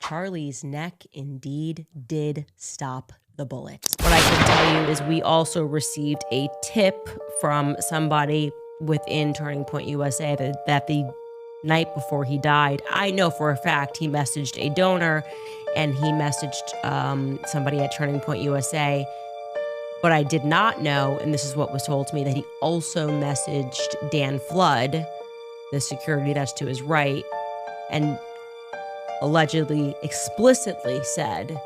Charlie's neck indeed did stop the bullet. What I can tell you is we also received a tip from somebody within Turning Point USA that the night before he died, I know for a fact he messaged a donor and he messaged somebody at Turning Point USA. But I did not know, and this is what was told to me, that he also messaged Dan Flood, the security that's to his right, and allegedly explicitly said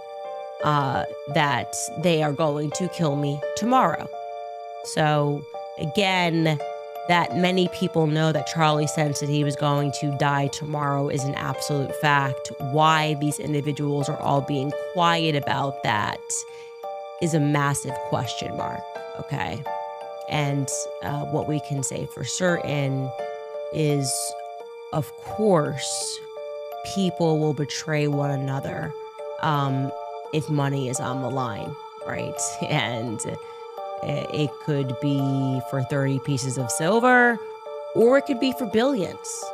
that they are going to kill me tomorrow. So again, that many people know that Charlie sensed that he was going to die tomorrow is an absolute fact. Why these individuals are all being quiet about that is a massive question mark, okay? And what we can say for certain is, of course, people will betray one another if money is on the line, right? And it could be for 30 pieces of silver, or it could be for billions.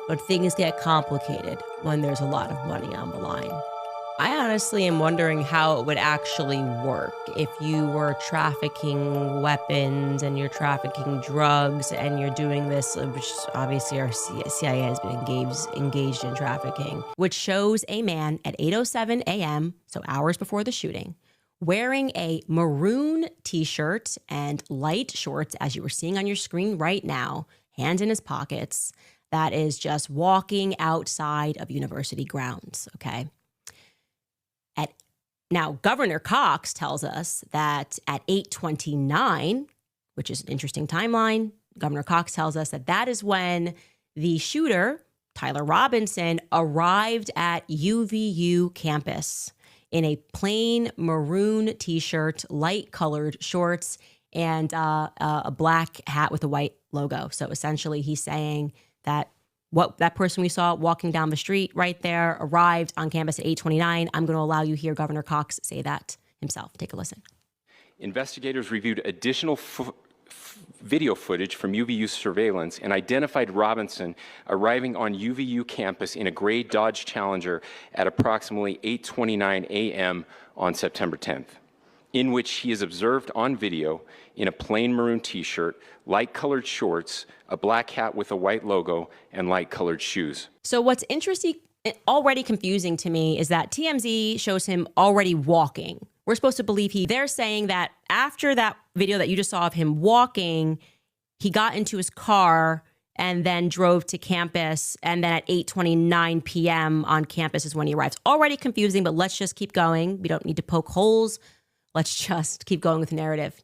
But things get complicated when there's a lot of money on the line. I honestly am wondering how it would actually work if you were trafficking weapons and you're trafficking drugs and you're doing this, which obviously our CIA has been engaged in trafficking, which shows a man at 8:07 a.m., so hours before the shooting, wearing a maroon t-shirt and light shorts, as you were seeing on your screen right now, hands in his pockets, that is just walking outside of university grounds, okay? Now, Governor Cox tells us that at 8:29, which is an interesting timeline, Governor Cox tells us that that is when the shooter, Tyler Robinson, arrived at UVU campus in a plain maroon t-shirt, light-colored shorts, and a black hat with a white logo. So essentially, he's saying that what that person we saw walking down the street right there arrived on campus at 8:29. I'm going to allow you to hear Governor Cox say that himself. Take a listen. Investigators reviewed additional video footage from UVU surveillance and identified Robinson arriving on UVU campus in a gray Dodge Challenger at approximately 8:29 a.m. on September 10th, in which he is observed on video in a plain maroon t-shirt, light-colored shorts, a black hat with a white logo, and light-colored shoes. So what's interesting, already confusing to me, is that TMZ shows him already walking. We're supposed to believe they're saying that after that video that you just saw of him walking, he got into his car and then drove to campus, and then at 8:29 p.m. on campus is when he arrives. Already confusing, but let's just keep going. We don't need to poke holes. Let's just keep going with the narrative.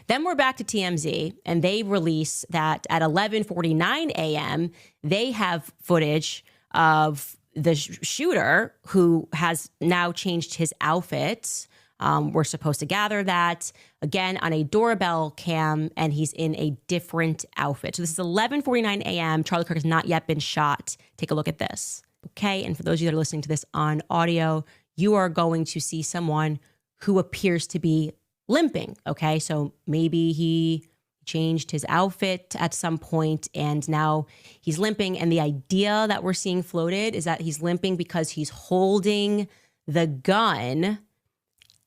Then we're back to TMZ, and they release that at 11:49 a.m., they have footage of the shooter who has now changed his outfit. We're supposed to gather that, again, on a doorbell cam, and he's in a different outfit. So this is 11:49 a.m. Charlie Kirk has not yet been shot. Take a look at this, okay? And for those of you that are listening to this on audio, you are going to see someone who appears to be limping, okay? So maybe he changed his outfit at some point and now he's limping. And the idea that we're seeing floated is that he's limping because he's holding the gun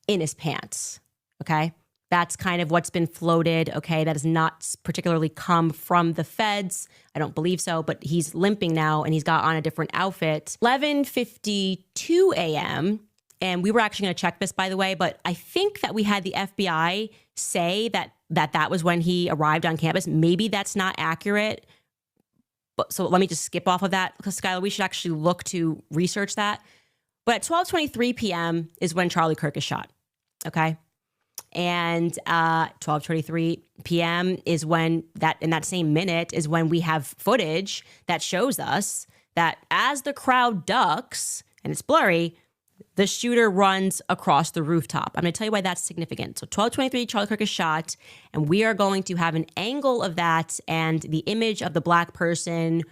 in his pants, okay? That's kind of what's been floated, okay? That has not particularly come from the feds. I don't believe so, but he's limping now and he's got on a different outfit. 11:52 a.m., and we were actually going to check this, by the way, but I think that we had the FBI say that was when he arrived on campus. Maybe that's not accurate. But so let me just skip off of that, because Skylar, we should actually look to research that. But at 12:23 p.m. is when Charlie Kirk is shot, okay? And 12:23 p.m. is when in that same minute is when we have footage that shows us that as the crowd ducks, and it's blurry, the shooter runs across the rooftop. I'm going to tell you why that's significant. So 12:23, Charlie Kirk is shot, and we are going to have an angle of that and the image of the black person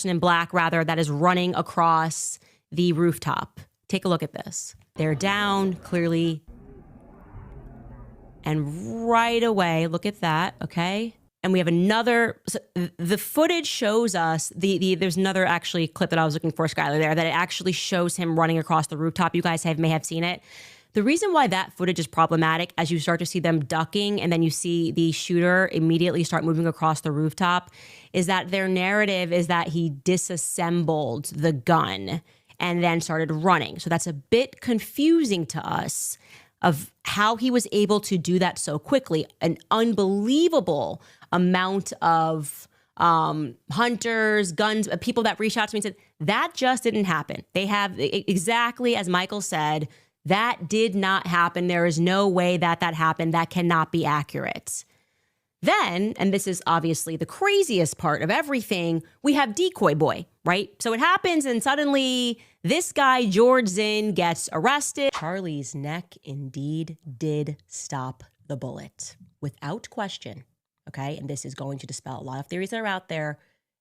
in black rather, that is running across the rooftop. Take a look at this. They're down, clearly. And right away, look at that, okay? And we have another, so the footage shows us, there's another actually clip that I was looking for, Skylar, there, that it actually shows him running across the rooftop. You guys may have seen it. The reason why that footage is problematic, as you start to see them ducking and then you see the shooter immediately start moving across the rooftop, is that their narrative is that he disassembled the gun and then started running. So that's a bit confusing to us of how he was able to do that so quickly. An unbelievable amount of hunters, guns, people that reached out to me and said, that just didn't happen. They have, exactly as Michael said, that did not happen. There is no way that happened. That cannot be accurate. Then, and this is obviously the craziest part of everything, we have Decoy Boy, right? So it happens and suddenly this guy, George Zinn, gets arrested. Charlie's neck indeed did stop the bullet without question, okay? And this is going to dispel a lot of theories that are out there.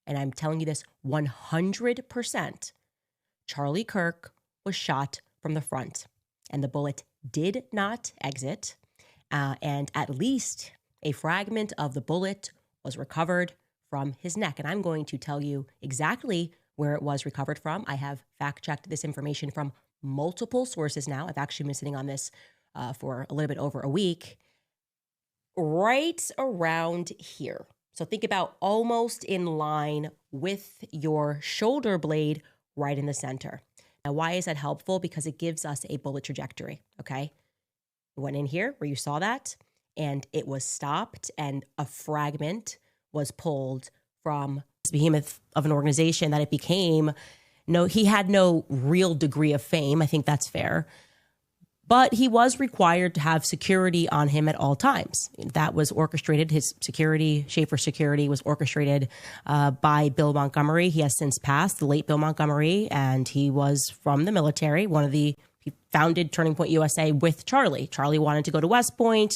And I'm telling you this 100%. Charlie Kirk was shot from the front and the bullet did not exit. And at least a fragment of the bullet was recovered from his neck. And I'm going to tell you exactly where it was recovered from. I have fact-checked this information from multiple sources now. I've actually been sitting on this for a little bit over a week. Right around here. So think about almost in line with your shoulder blade right in the center. Now, why is that helpful? Because it gives us a bullet trajectory, okay? It went in here where you saw that, and it was stopped, and a fragment was pulled from this behemoth of an organization that it became. No, he had no real degree of fame. I think that's fair. But he was required to have security on him at all times. That was orchestrated. His security, Schaefer security, was orchestrated by Bill Montgomery. He has since passed, the late Bill Montgomery, and he was from the military. He founded Turning Point USA with Charlie. Charlie wanted to go to West Point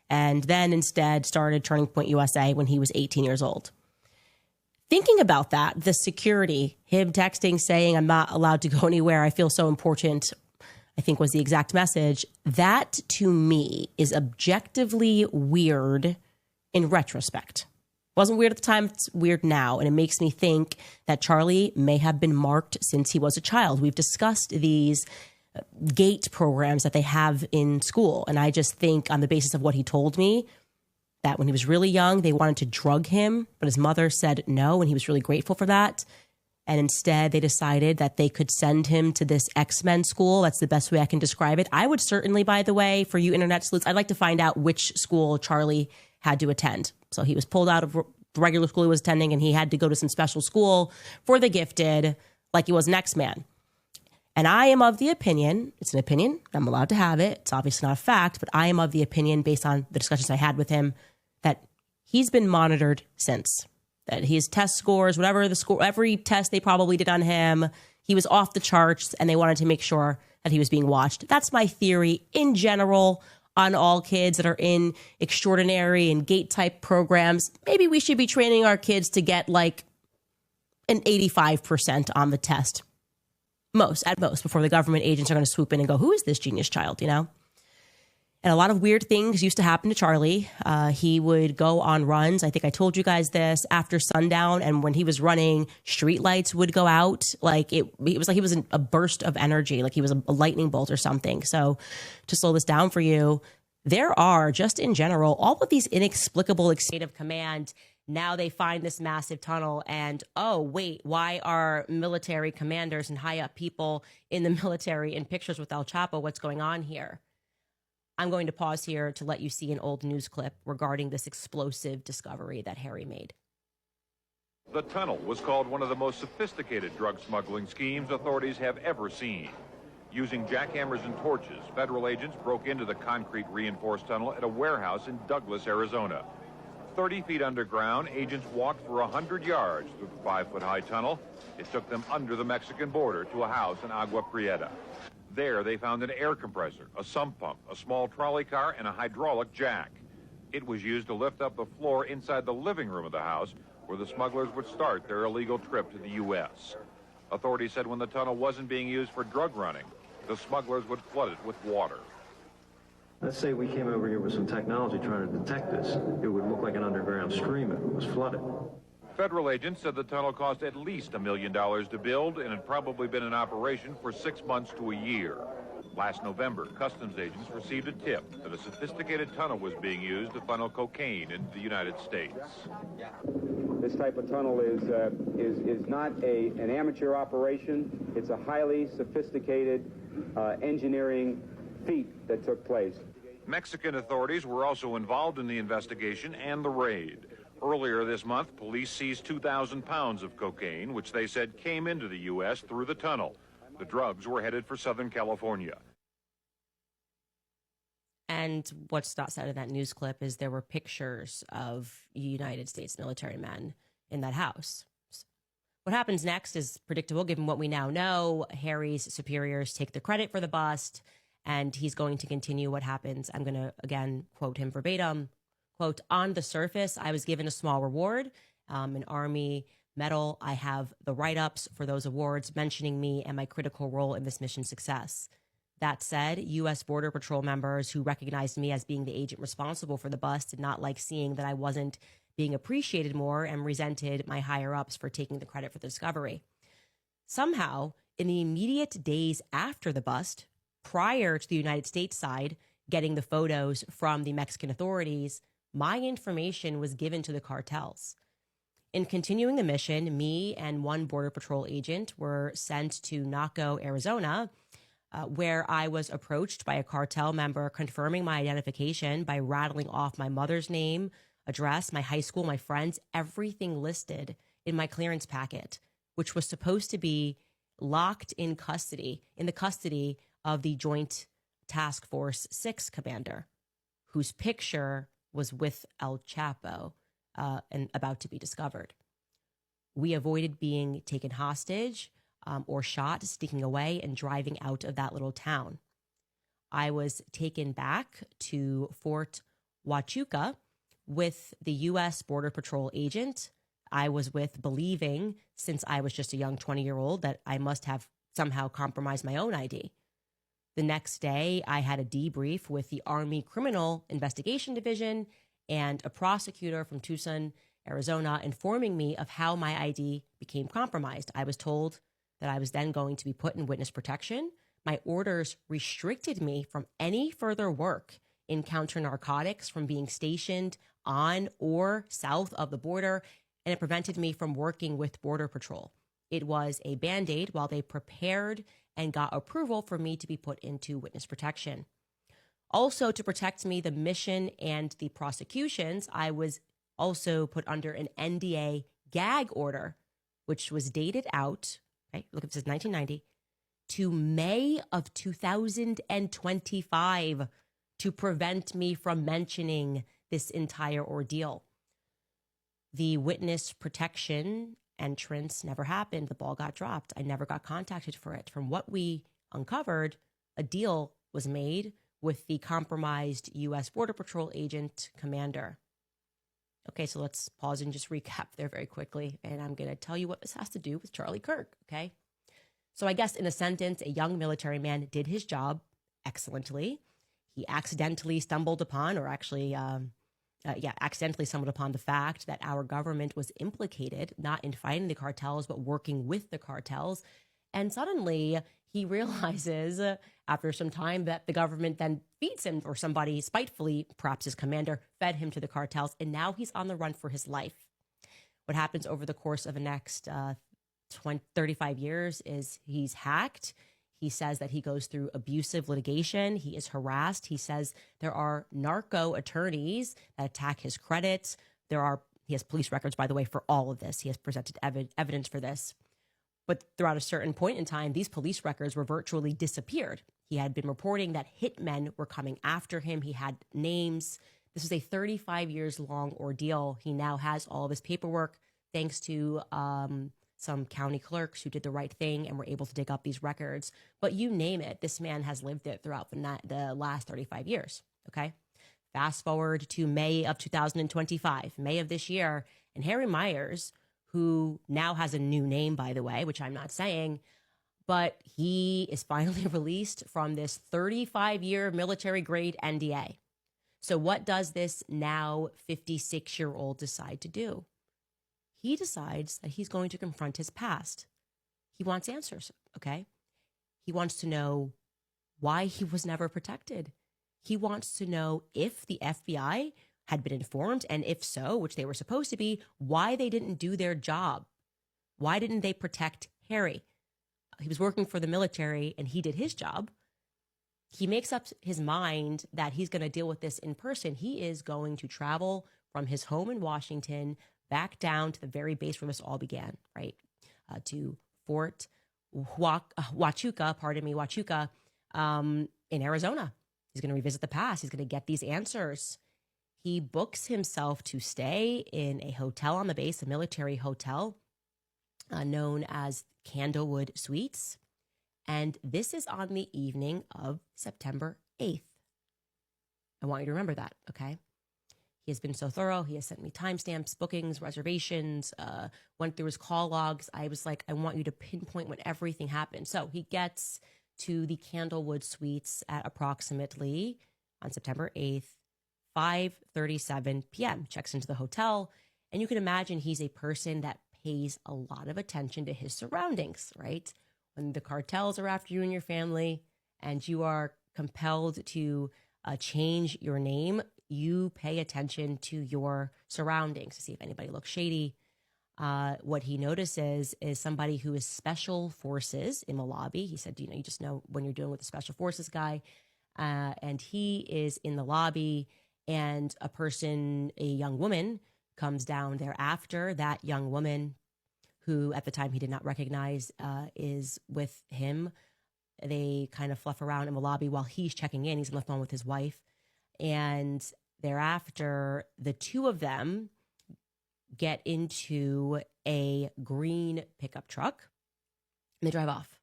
and then instead started Turning Point USA when he was 18 years old. Thinking about that, the security, him texting saying, I'm not allowed to go anywhere, I feel so important, I think was the exact message. That to me is objectively weird in retrospect. Wasn't weird at the time, it's weird now. And it makes me think that Charlie may have been marked since he was a child. We've discussed these GATE programs that they have in school. And I just think on the basis of what he told me, that when he was really young, they wanted to drug him, but his mother said no, and he was really grateful for that. And instead, they decided that they could send him to this X-Men school. That's the best way I can describe it. I would certainly, by the way, for you internet sleuths, I'd like to find out which school Charlie had to attend. So he was pulled out of the regular school he was attending, and he had to go to some special school for the gifted, like he was an X-Man. And I am of the opinion, it's an opinion, I'm allowed to have it, it's obviously not a fact, but I am of the opinion, based on the discussions I had with him, that he's been monitored since. That his test scores, whatever the score, every test they probably did on him, he was off the charts, and they wanted to make sure that he was being watched. That's my theory in general on all kids that are in extraordinary and GATE type programs. Maybe we should be training our kids to get like an 85% on the test. At most, before the government agents are going to swoop in and go, who is this genius child, you know? And a lot of weird things used to happen to Charlie. He would go on runs. I think I told you guys this after sundown. And when he was running, street lights would go out. It was like he was a burst of energy, like he was a lightning bolt or something. So to slow this down for you, there are, just in general, all of these inexplicable state of command. Now they find this massive tunnel and, oh, wait, why are military commanders and high up people in the military in pictures with El Chapo? What's going on here? I'm going to pause here to let you see an old news clip regarding this explosive discovery that Harry made. The tunnel was called one of the most sophisticated drug smuggling schemes authorities have ever seen. Using jackhammers and torches, federal agents broke into the concrete reinforced tunnel at a warehouse in Douglas, Arizona. 30 feet underground, agents walked for 100 yards through the 5-foot-high tunnel. It took them under the Mexican border to a house in Agua Prieta. There, they found an air compressor, a sump pump, a small trolley car, and a hydraulic jack. It was used to lift up the floor inside the living room of the house, where the smugglers would start their illegal trip to the U.S. Authorities said when the tunnel wasn't being used for drug running, the smugglers would flood it with water. Let's say we came over here with some technology trying to detect this. It would look like an underground stream if it was flooded. Federal agents said the tunnel cost at least $1 million to build and had probably been in operation for 6 months to a year. Last November, customs agents received a tip that a sophisticated tunnel was being used to funnel cocaine into the United States. This type of tunnel is not an amateur operation. It's a highly sophisticated engineering feat that took place. Mexican authorities were also involved in the investigation and the raid. Earlier this month, police seized 2,000 pounds of cocaine, which they said came into the U.S. through the tunnel. The drugs were headed for Southern California. And what's not said in that news clip is there were pictures of United States military men in that house. What happens next is predictable given what we now know. Harry's superiors take the credit for the bust, and he's going to continue what happens. I'm going to, again, quote him verbatim. Quote, "On the surface, I was given a small reward, an Army medal. I have the write-ups for those awards mentioning me and my critical role in this mission's success. That said, U.S. Border Patrol members who recognized me as being the agent responsible for the bust did not like seeing that I wasn't being appreciated more and resented my higher-ups for taking the credit for the discovery. Somehow, in the immediate days after the bust, prior to the United States side getting the photos from the Mexican authorities, my information was given to the cartels. In continuing the mission, me and one Border Patrol agent were sent to Naco, Arizona, where I was approached by a cartel member confirming my identification by rattling off my mother's name, address, my high school, my friends, everything listed in my clearance packet, which was supposed to be locked in custody, in the custody of the Joint Task Force 6 commander, whose picture was with El Chapo and about to be discovered. We avoided being taken hostage or shot, sneaking away and driving out of that little town. I was taken back to Fort Huachuca with the U.S. Border Patrol agent I was with, believing, since I was just a young 20-year-old, that I must have somehow compromised my own ID. The next day, I had a debrief with the Army Criminal Investigation Division and a prosecutor from Tucson, Arizona, informing me of how my ID became compromised. I was told that I was then going to be put in witness protection. My orders restricted me from any further work in counter narcotics, from being stationed on or south of the border, and it prevented me from working with Border Patrol. It was a Band-Aid while they prepared and got approval for me to be put into witness protection. Also, to protect me, the mission and the prosecutions, I was also put under an NDA gag order, which was dated out, right? Look, it says 1990, to May of 2025 to prevent me from mentioning this entire ordeal. The witness protection entrance never happened. The ball got dropped. I never got contacted for it. From what we uncovered, a deal was made with the compromised U.S. Border Patrol agent commander. Okay, so let's pause and just recap there very quickly. And I'm going to tell you what this has to do with Charlie Kirk, okay? So I guess in a sentence, a young military man did his job excellently. He accidentally stumbled upon, or actually, accidentally stumbled upon the fact that our government was implicated, not in fighting the cartels, but working with the cartels. And suddenly he realizes after some time that the government then feeds him, or somebody spitefully, perhaps his commander, fed him to the cartels. And now he's on the run for his life. What happens over the course of the next 35 years is he's hacked. He says that he goes through abusive litigation. He is harassed. He says there are narco attorneys that attack his credit. He has police records, by the way, for all of this. He has presented evidence for this. But throughout a certain point in time, these police records were virtually disappeared. He had been reporting that hitmen were coming after him. He had names. This was a 35 years long ordeal. He now has all of his paperwork thanks to some county clerks who did the right thing and were able to dig up these records. But you name it, this man has lived it throughout the last 35 years, okay? Fast forward to May of 2025, May of this year, and Harry Myers, who now has a new name, by the way, which I'm not saying, but he is finally released from this 35-year military-grade NDA. So what does this now 56-year-old decide to do? He decides that he's going to confront his past. He wants answers, okay? He wants to know why he was never protected. He wants to know if the FBI had been informed, and if so, which they were supposed to be, why they didn't do their job. Why didn't they protect Harry? He was working for the military and he did his job. He makes up his mind that he's going to deal with this in person. He is going to travel from his home in Washington back down to the very base where this all began, right? To Fort Huachuca, in Arizona. He's going to revisit the past. He's going to get these answers. He books himself to stay in a hotel on the base, a military hotel known as Candlewood Suites. And this is on the evening of September 8th. I want you to remember that, okay? He has been so thorough. He has sent me timestamps, bookings, reservations, went through his call logs. I was like, I want you to pinpoint when everything happened. So he gets to the Candlewood Suites at approximately, on September 8th, 5:37 p.m., checks into the hotel. And you can imagine he's a person that pays a lot of attention to his surroundings, right? When the cartels are after you and your family and you are compelled to change your name, you pay attention to your surroundings to see if anybody looks shady. What he notices is somebody who is special forces in the lobby. He said, you just know when you're dealing with a special forces guy. And he is in the lobby, and a young woman, comes down thereafter. That young woman, who at the time he did not recognize, is with him. They kind of fluff around in the lobby while he's checking in. He's on the phone with his wife. And thereafter, the two of them get into a green pickup truck and they drive off.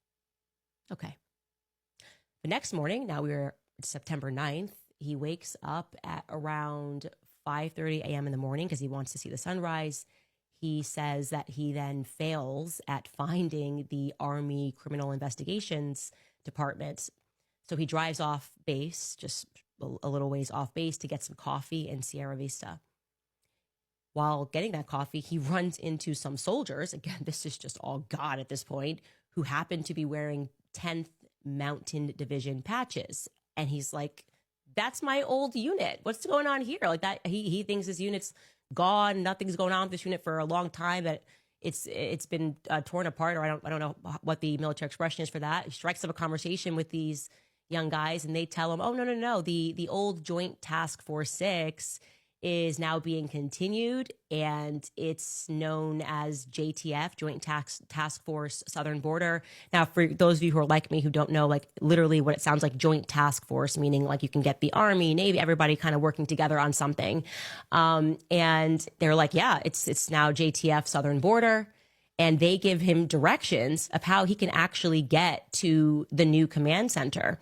Okay. The next morning, now we're September 9th, he wakes up at around 5:30 a.m. in the morning because he wants to see the sunrise. He says that he then fails at finding the Army Criminal Investigations Department. So he drives off base, just a little ways off base, to get some coffee in Sierra Vista. While getting that coffee, he runs into some soldiers. Again, this is just all God at this point, who happen to be wearing 10th Mountain Division patches. And he's like, that's my old unit. What's going on here? Like that, he thinks his unit's gone. Nothing's going on with this unit for a long time. That it's been torn apart, or I don't know what the military expression is for that. He strikes up a conversation with these young guys, and they tell him, "Oh no, the old Joint Task Force 6 is now being continued, and it's known as JTF, Joint Task Force Southern Border." Now, for those of you who are like me who don't know, like literally what it sounds like, Joint Task Force, meaning like you can get the Army, Navy, everybody kind of working together on something. And they're like, yeah, it's now JTF Southern Border. And they give him directions of how he can actually get to the new command center.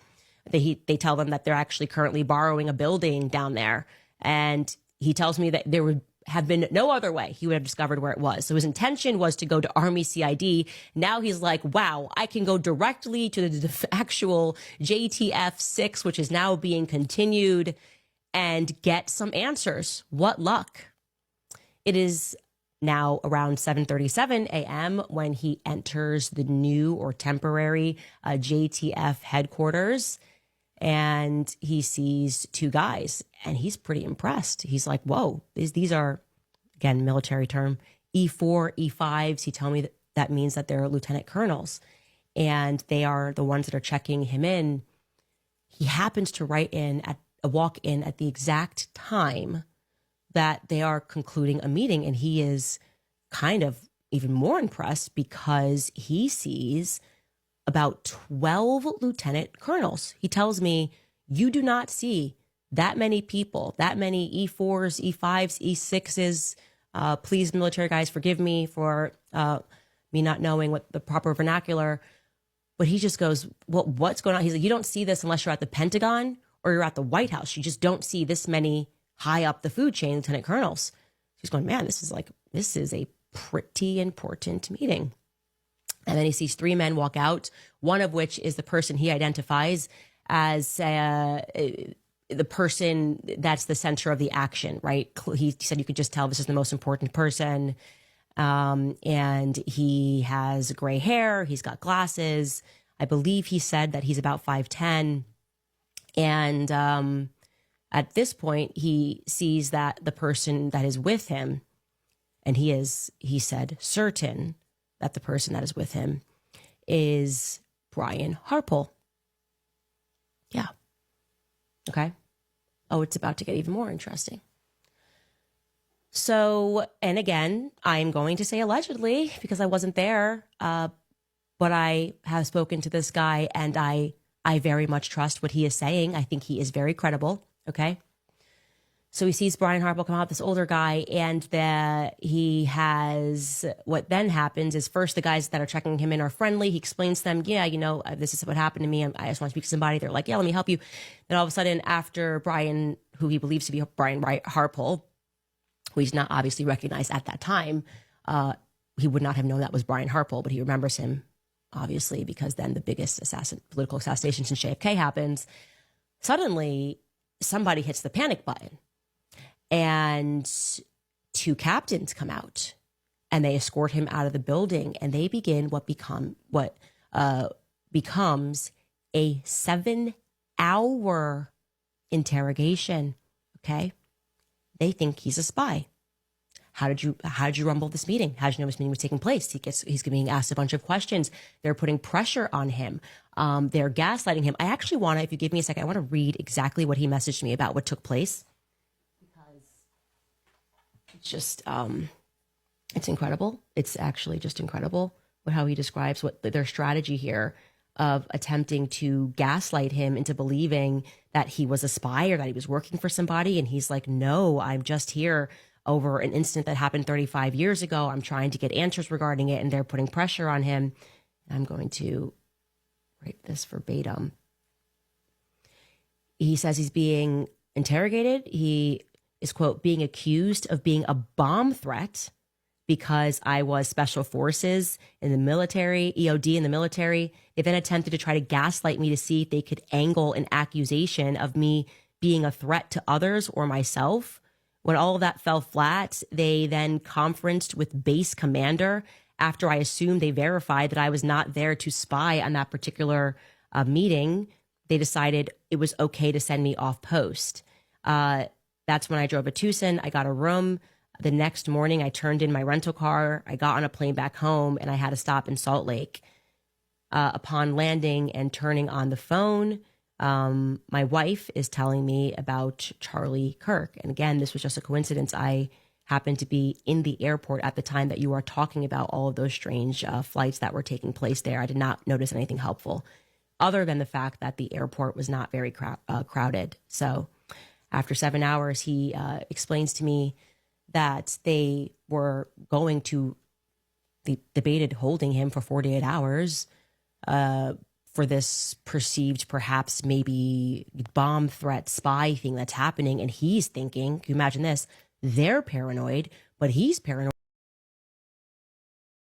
They tell them that they're actually currently borrowing a building down there. And he tells me that there would have been no other way he would have discovered where it was. So his intention was to go to Army CID. Now he's like, wow, I can go directly to the actual JTF 6, which is now being continued, and get some answers. What luck. It is now around 7:37 a.m. when he enters the new or temporary JTF headquarters. And he sees two guys, and he's pretty impressed. He's like, whoa, these are, again, military term, E4, E5s. He told me that means that they're lieutenant colonels, and they are the ones that are checking him in. He happens to walk in at the exact time that they are concluding a meeting, and he is kind of even more impressed because he sees about 12 lieutenant colonels. He tells me, you do not see that many people, that many E4s, E5s, E6s. Please, military guys, forgive me for me not knowing what the proper vernacular. But he just goes, well, what's going on? He's like, you don't see this unless you're at the Pentagon or you're at the White House. You just don't see this many high up the food chain lieutenant colonels. He's going, man, this is a pretty important meeting. And then he sees 3 men walk out, one of which is the person he identifies as the person that's the center of the action, right? He said you could just tell this is the most important person. And he has gray hair. He's got glasses. I believe he said that he's about 5'10". And at this point, he sees that the person that is with him, and he said, certain that the person that is with him is Brian Harpole. Yeah. Okay. Oh, it's about to get even more interesting. So, and again, I'm going to say allegedly because I wasn't there, but I have spoken to this guy and I very much trust what he is saying. I think he is very credible. Okay. So he sees Brian Harpole come out, this older guy, and he has, what then happens is first the guys that are checking him in are friendly. He explains to them, yeah, this is what happened to me. I just want to speak to somebody. They're like, yeah, let me help you. Then all of a sudden, after Brian, who he believes to be Brian Harpole, who he's not obviously recognized at that time, he would not have known that was Brian Harpole, but he remembers him, obviously, because then the biggest political assassination since JFK happens. Suddenly, somebody hits the panic button. And 2 captains come out and they escort him out of the building and they begin what becomes a 7-hour interrogation. Okay. They think he's a spy. How did you rumble this meeting? How did you know this meeting was taking place? He's being asked a bunch of questions. They're putting pressure on him. They're gaslighting him. I actually want to, if you give me a second, I want to read exactly what he messaged me about what took place. Just it's incredible. It's actually just incredible how he describes what their strategy here of attempting to gaslight him into believing that he was a spy or that he was working for somebody. And he's like, no, I'm just here over an incident that happened 35 years ago. I'm trying to get answers regarding it. And they're putting pressure on him. I'm going to write this verbatim. He says he's being interrogated. He is, quote, being accused of being a bomb threat because I was special forces in the military, EOD in the military. They then attempted to try to gaslight me to see if they could angle an accusation of me being a threat to others or myself. When all of that fell flat, they then conferenced with base commander after I assumed they verified that I was not there to spy on that particular meeting. They decided it was okay to send me off post. That's when I drove a Tucson. I got a room. The next morning, I turned in my rental car. I got on a plane back home, and I had to stop in Salt Lake. Upon landing and turning on the phone, my wife is telling me about Charlie Kirk. And again, this was just a coincidence. I happened to be in the airport at the time that you are talking about all of those strange flights that were taking place there. I did not notice anything helpful other than the fact that the airport was not very crowded. So after 7 hours, he explains to me that they were going to, they debated holding him for 48 hours for this perceived, perhaps maybe bomb threat spy thing that's happening. And he's thinking, can you imagine this? They're paranoid, but he's paranoid.